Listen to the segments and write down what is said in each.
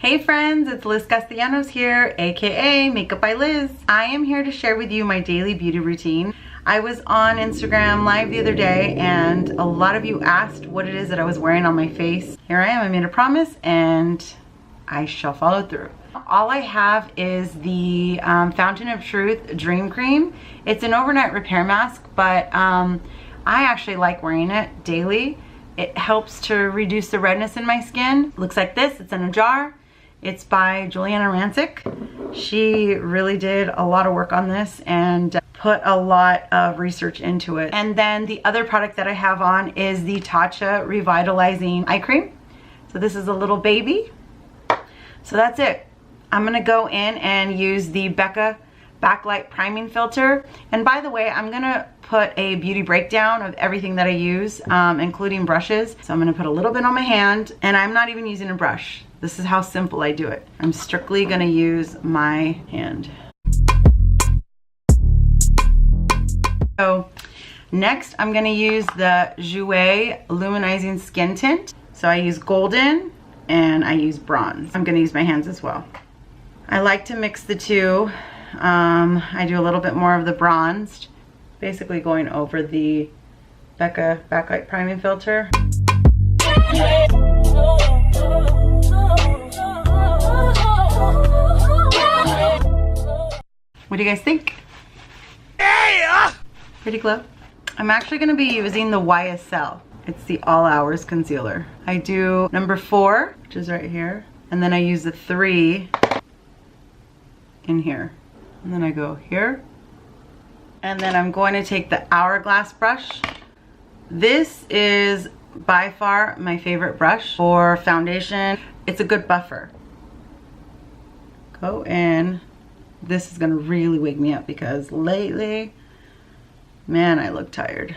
Hey friends, it's Liz Castellanos here, aka Makeup by Liz. I am here to share with you my daily beauty routine. I was on Instagram live the other day and a lot of you asked what it is that I was wearing on my face. Here I am, I made a promise and I shall follow through. All I have is the Fountain of Truth Dream Cream. It's an overnight repair mask, but I actually like wearing it daily. It helps to reduce the redness in my skin. Looks like this, it's in a jar. It's by Juliana Rancic. She really did a lot of work on this and put a lot of research into it. And then the other product that I have on is the Tatcha Revitalizing Eye Cream. So this is a little baby. So that's it. I'm gonna go in and use the Becca Backlight Priming Filter. And by the way, I'm gonna put a beauty breakdown of everything that I use, including brushes. So I'm gonna put a little bit on my hand, and I'm not even using a brush. This is how simple I do it. I'm strictly gonna use my hand. So next, I'm gonna use the Jouer Luminizing Skin Tint. So I use golden and I use bronze. I'm gonna use my hands as well. I like to mix the two. I do a little bit more of the bronzed, basically going over the Becca Backlight Priming Filter. What do you guys think? Pretty glow. I'm actually going to be using the YSL. It's the All Hours Concealer. I do number 4, which is right here, and then I use the 3 in here. And then I go here. And then I'm going to take the Hourglass brush. This is by far my favorite brush for foundation. It's a good buffer. Go in. This is gonna really wake me up because lately, man, I look tired.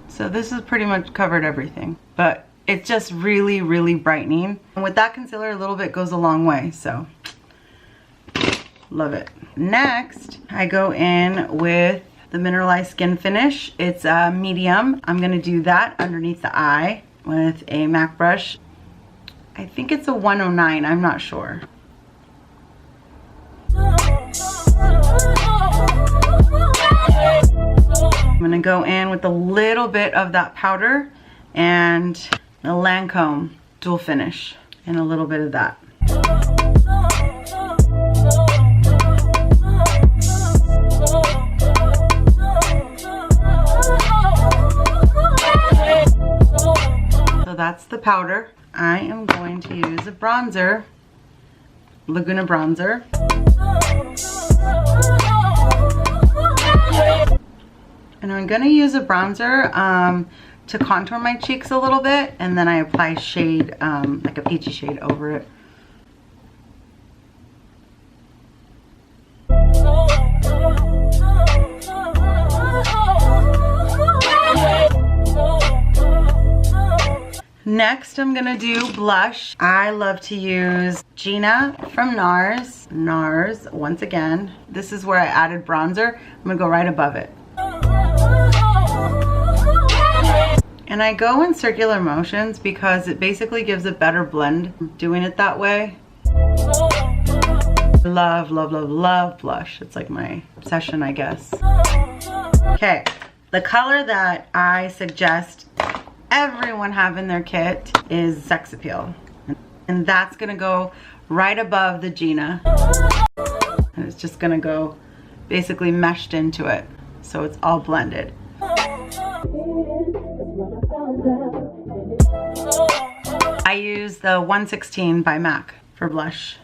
So this has pretty much covered everything, but it's just really, really brightening. And with that concealer, a little bit goes a long way, so love it. Next, I go in with the Mineralize Skinfinish. It's a medium. I'm gonna do that underneath the eye with a MAC brush. I think it's a 109, I'm not sure. I'm gonna go in with a little bit of that powder and the Lancôme Dual Finish and a little bit of that. So that's the powder. I am going to use a bronzer, Laguna Bronzer. And I'm gonna use a bronzer to contour my cheeks a little bit, and then I apply shade, like a peachy shade over it. Next, I'm gonna do blush. I love to use Gina from Nars. Nars, once again. This is where I added bronzer. I'm gonna go right above it. And I go in circular motions because it basically gives a better blend doing it that way. Love, love, love, love blush. It's like my obsession, I guess. Okay, the color that I suggest everyone have in their kit is Sex Appeal. And that's gonna go right above the Gina. And it's just gonna go basically meshed into it. So it's all blended. I use the 116 by MAC for blush.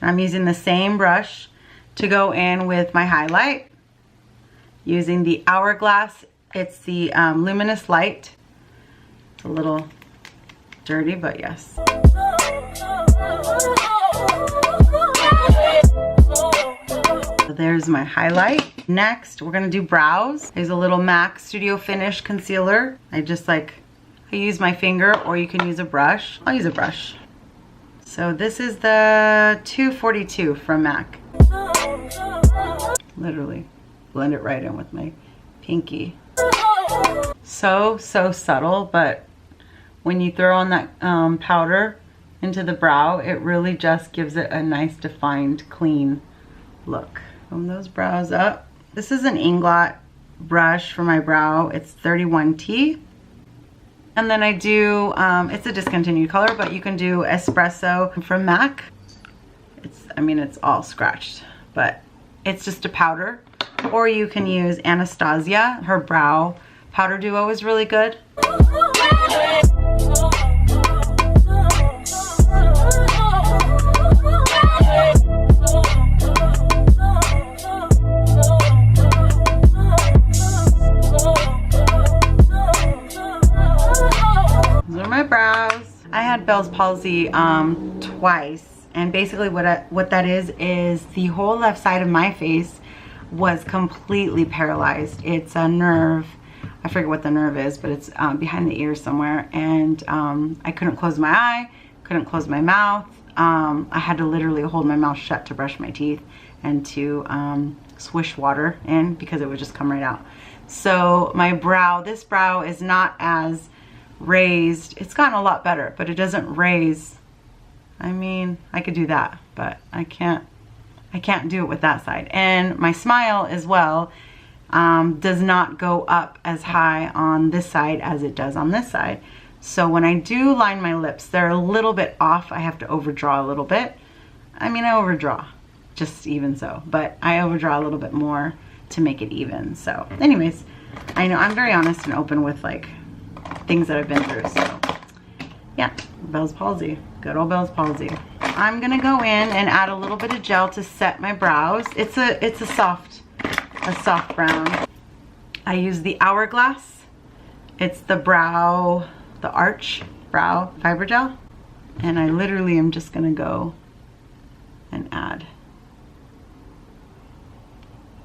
I'm using the same brush to go in with my highlight. Using the Hourglass, it's the Luminous Light. It's a little dirty, but yes. So there's my highlight. Next, we're gonna do brows. There's a little MAC Studio Finish concealer. I use my finger, or you can use a brush. I'll use a brush. So this is the 242 from MAC. Literally blend it right in with my pinky. So subtle, but when you throw on that powder into the brow, it really just gives it a nice defined, clean look. Comb those brows up. This is an Inglot brush for my brow. It's 31T. And then I do, it's a discontinued color, but you can do Espresso from MAC. I mean, it's all scratched, but it's just a powder. Or you can use Anastasia. Her brow powder duo is really good. I had Bell's palsy twice, and basically what that is the whole left side of my face was completely paralyzed. It's a nerve, I forget what the nerve is, but it's behind the ear somewhere, and I couldn't close my eye, couldn't close my mouth. I had to literally hold my mouth shut to brush my teeth and to swish water in because it would just come right out. So my brow, this brow is not as raised. It's gotten a lot better, but it doesn't raise. I mean, I could do that, but I can't do it with that side. And my smile as well does not go up as high on this side as it does on this side. So when I do line my lips, they're a little bit off. I have to overdraw a little bit. I mean, I overdraw, just even so, but I overdraw a little bit more to make it even. So anyways, I know I'm very honest and open with like things that I've been through. So yeah, Bell's palsy, good old Bell's palsy. I'm gonna go in and add a little bit of gel to set my brows. It's a soft brown. I use the Hourglass. It's the arch brow fiber gel, and I literally am just gonna go and add.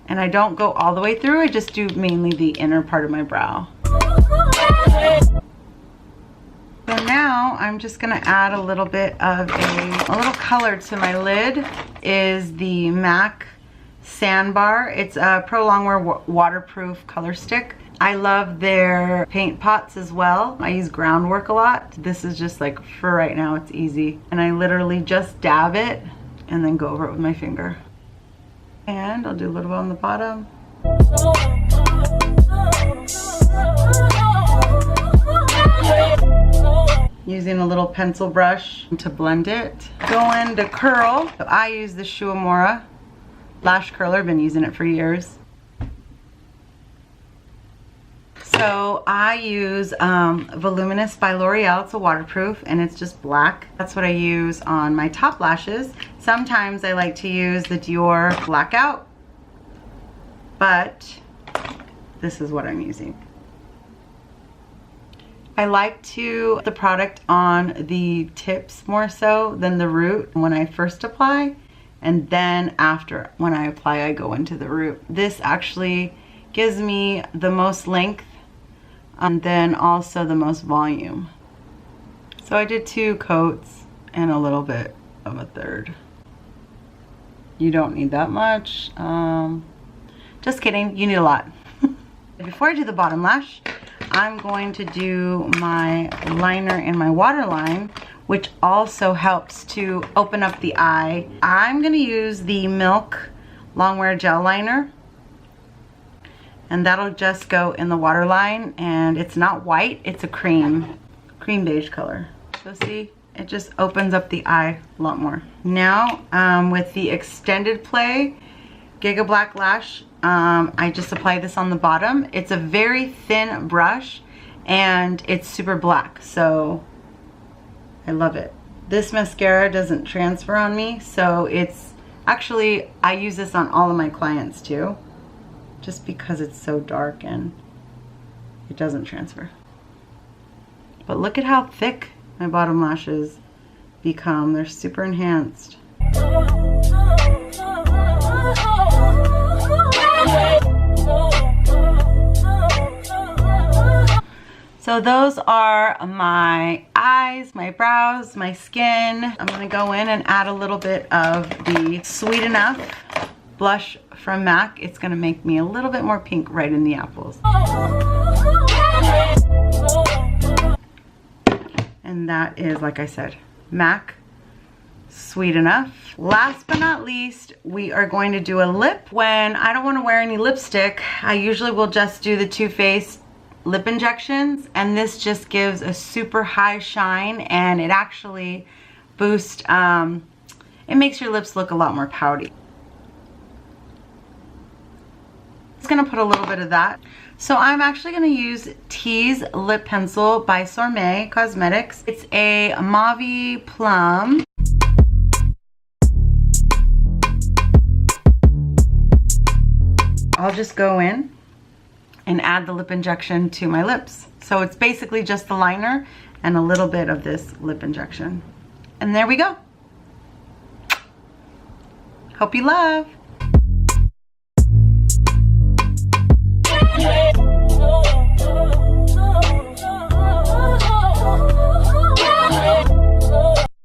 And I don't go all the way through, I just do mainly the inner part of my brow. So now I'm just gonna add a little bit of a little color to my lid. Is the MAC Sandbar. It's a Pro Longwear waterproof color stick. I love their paint pots as well. I use Groundwork a lot. This is just like, for right now, it's easy. And I literally just dab it and then go over it with my finger. And I'll do a little bit on the bottom. Using a little pencil brush to blend it. Go into curl. So I use the Jouer lash curler. I've been using it for years. So I use Luminous by L'Oreal. It's a waterproof and it's just black. That's what I use on my top lashes. Sometimes I like to use the Jouer Blackout, but this is what I'm using. I like to put the product on the tips more so than the root when I first apply, and then after when I apply I go into the root. This actually gives me the most length and then also the most volume. So I did 2 coats and a little bit of a third. You don't need that much. Just kidding, you need a lot. Before I do the bottom lash, I'm going to do my liner in my waterline, which also helps to open up the eye. I'm gonna use the Milk Longwear Gel Liner, and that'll just go in the waterline, and it's not white, it's a cream beige color. So see, it just opens up the eye a lot more. Now, with the Extended Play Giga Black Lash, I just apply this on the bottom. It's a very thin brush and it's super black, so I love it. This mascara doesn't transfer on me, so it's actually, I use this on all of my clients too, just because it's so dark and it doesn't transfer. But look at how thick my bottom lashes become. They're super enhanced. So those are my eyes, my brows, my skin. I'm gonna go in and add a little bit of the Sweet Enough blush from MAC. It's gonna make me a little bit more pink right in the apples. And that is, like I said, MAC Sweet Enough. Last but not least, we are going to do a lip. When I don't want to wear any lipstick, I usually will just do the Too Faced lip injections, and this just gives a super high shine, and it actually boosts, it makes your lips look a lot more pouty. Just gonna put a little bit of that. So I'm actually gonna use Tease Lip Pencil by Sourmet Cosmetics. It's a mauve plum. I'll just go in and add the lip injection to my lips. So it's basically just the liner and a little bit of this lip injection. And there we go. Hope you love.